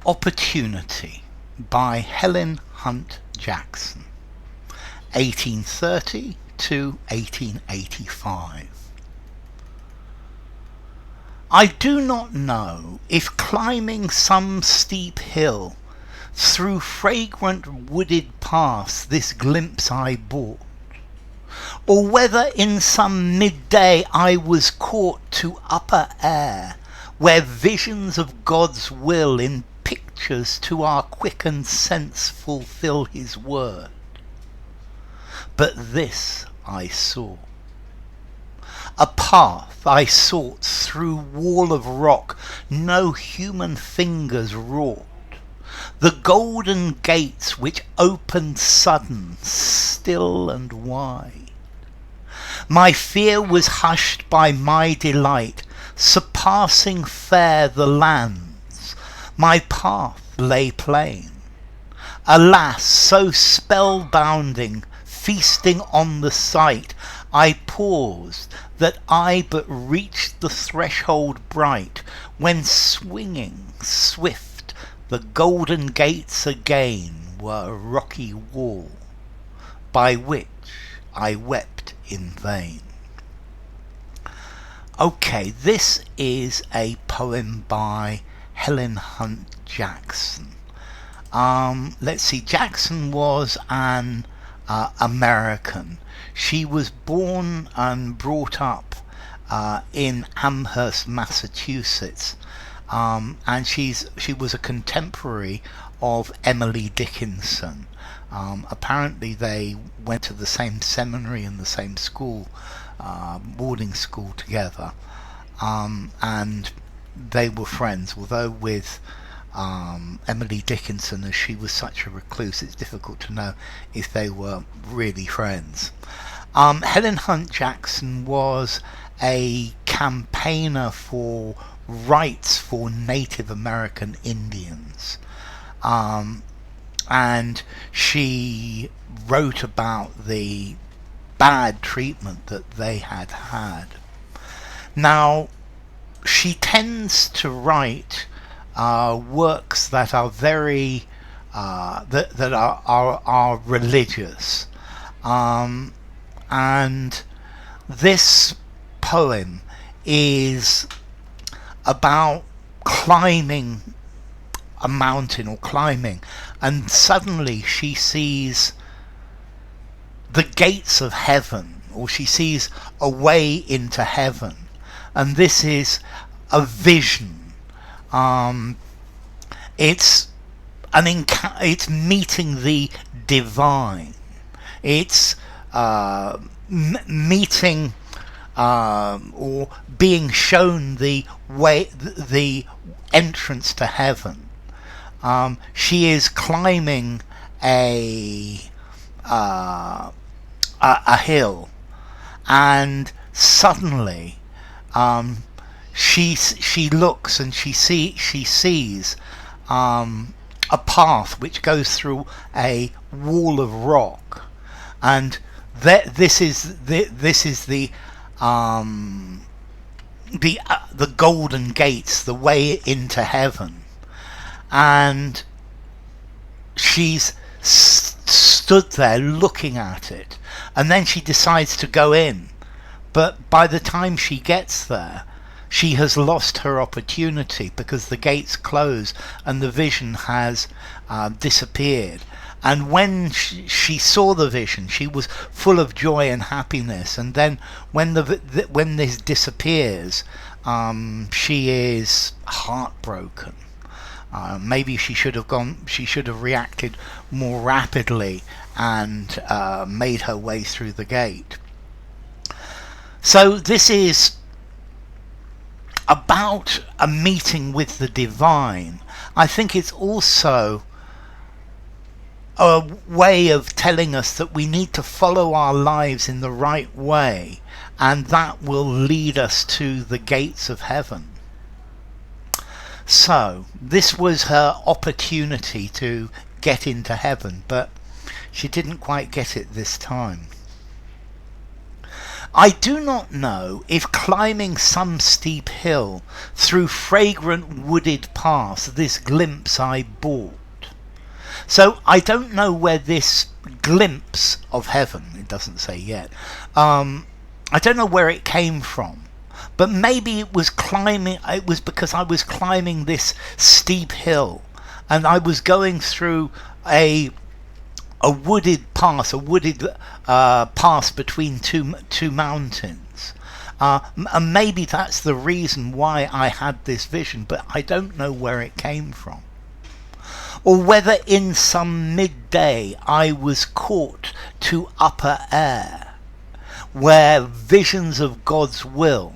Opportunity by Helen Hunt Jackson, 1830 to 1885. I do not know if climbing some steep hill through fragrant wooded paths this glimpse I bought, or whether in some midday I was caught to upper air, where visions of God's will in pictures to our quickened sense fulfil his word. But this I saw. A path I sought through wall of rock no human fingers wrought, the golden gates which opened sudden, still and wide. My fear was hushed by my delight, surpassing fair the lands. My path lay plain. Alas, so spellbounding, feasting on the sight, I paused, that I but reached the threshold bright, when swinging swift the golden gates again were a rocky wall, by which I wept in vain. Okay, this is a poem by Helen Hunt Jackson. Let's see, Jackson was an American. She was born and brought up in Amherst, Massachusetts, and she was a contemporary of Emily Dickinson. Apparently they went to the same seminary and the same school, boarding school together, and they were friends, although with Emily Dickinson, as she was such a recluse, it's difficult to know if they were really friends. Helen Hunt Jackson was a campaigner for rights for Native American Indians, and she wrote about the bad treatment that they had had. Now, she tends to write works that are very that are religious, and this poem is about climbing a mountain, or climbing, and suddenly she sees the gates of heaven, or she sees a way into heaven, and this is a vision. It's it's meeting the divine. It's meeting or being shown the way, the entrance to heaven. She is climbing a hill, and suddenly she looks and she sees a path which goes through a wall of rock, and this is the golden gates, the way into heaven, and she's stood there looking at it, and then she decides to go in, but by the time she gets there, she has lost her opportunity, because the gates close and the vision has disappeared. And when she saw the vision, she was full of joy and happiness, and then when this disappears, she is heartbroken. Maybe she should have reacted more rapidly and made her way through the gate. So this is about a meeting with the divine. I think it's also a way of telling us that we need to follow our lives in the right way, and that will lead us to the gates of heaven. So this was her opportunity to get into heaven, but she didn't quite get it this time. I do not know if climbing some steep hill through fragrant wooded paths this glimpse I bought. So I don't know where this glimpse of heaven, it doesn't say yet, I don't know where it came from. But maybe it was because I was climbing this steep hill and I was going through a wooded pass, pass between two mountains. And maybe that's the reason why I had this vision, but I don't know where it came from. Or whether in some midday I was caught to upper air, where visions of God's will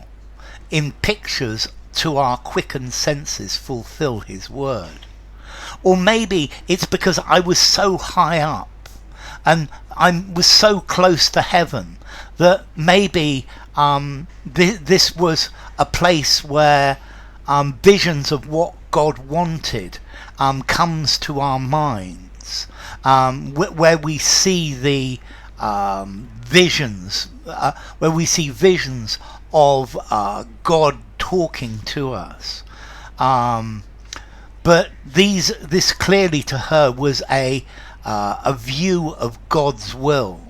in pictures to our quickened senses fulfill his word. Or maybe it's because I was so high up and I was so close to heaven that maybe this was a place where visions of what God wanted comes to our minds, where we see the visions, where we see visions of God talking to us. But this clearly to her was a view of God's will.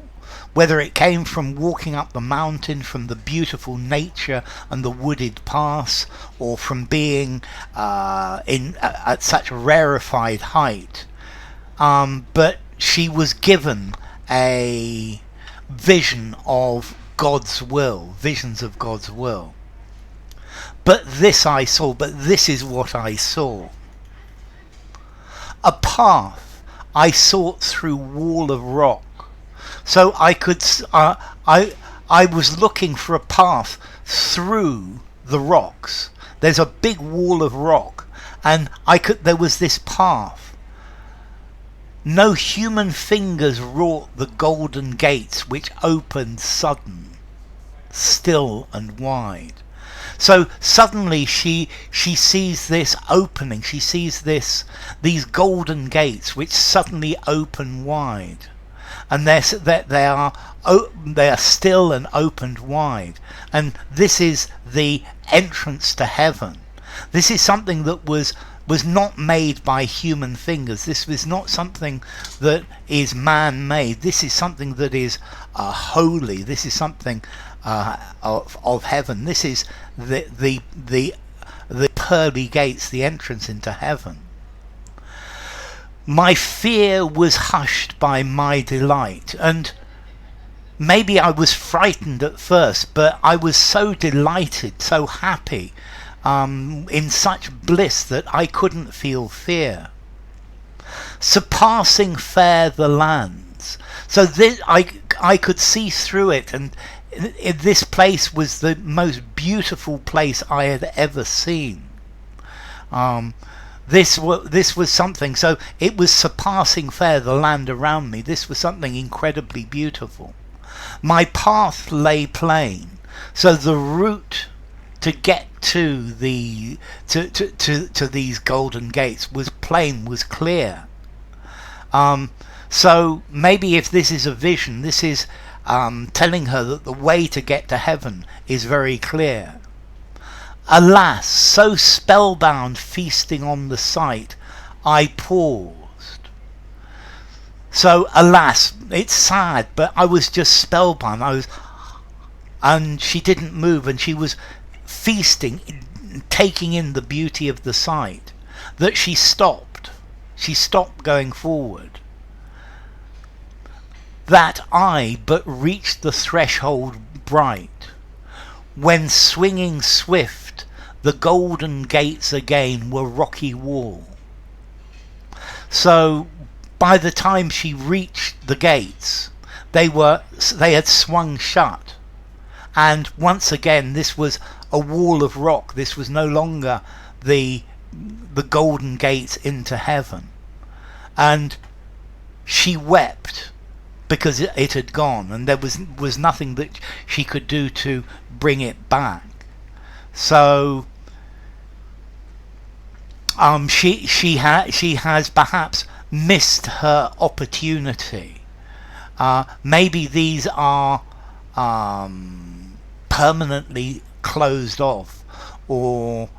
Whether it came from walking up the mountain, from the beautiful nature and the wooded paths, or from being at such rarefied height. But she was given a vision of God's will, visions of God's will. But this I saw, but this is what I saw. A path I sought through wall of rock. So I was looking for a path through the rocks. There's a big wall of rock, and there was this path. No human fingers wrought the golden gates which opened sudden, still and wide. So suddenly she sees this opening. She sees these golden gates which suddenly open wide. And they are still and opened wide. And this is the entrance to heaven. This is something that was not made by human fingers. This was not something that is man-made. This is something that is holy. This is something of heaven. This is the pearly gates, the entrance into heaven. My fear was hushed by my delight, and maybe I was frightened at first, but I was so delighted, so happy, in such bliss that I couldn't feel fear. Surpassing fair the lands. So this, I could see through it, and this place was the most beautiful place I had ever seen. This was something. So it was surpassing fair the land around me. This was something incredibly beautiful. My path lay plain, so the route to get to these golden gates was plain, was clear. So maybe if this is a vision, this is telling her that the way to get to heaven is very clear. Alas, so spellbound feasting on the sight, I paused. So alas, it's sad, but I was just spellbound. And she didn't move, and she was feasting, taking in the beauty of the sight, that she stopped. She stopped going forward. That I but reached the threshold bright, when swinging swift the golden gates again were rocky wall. So by the time she reached the gates, they had swung shut, and once again this was a wall of rock. This was no longer the golden gates into heaven, and she wept because it had gone, and there was nothing that she could do to bring it back. So she has perhaps missed her opportunity. Maybe these are permanently closed off, or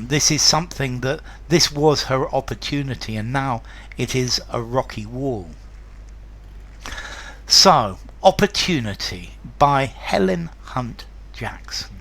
this is something that this was her opportunity and now it is a rocky wall. So, Opportunity by Helen Hunt Jackson.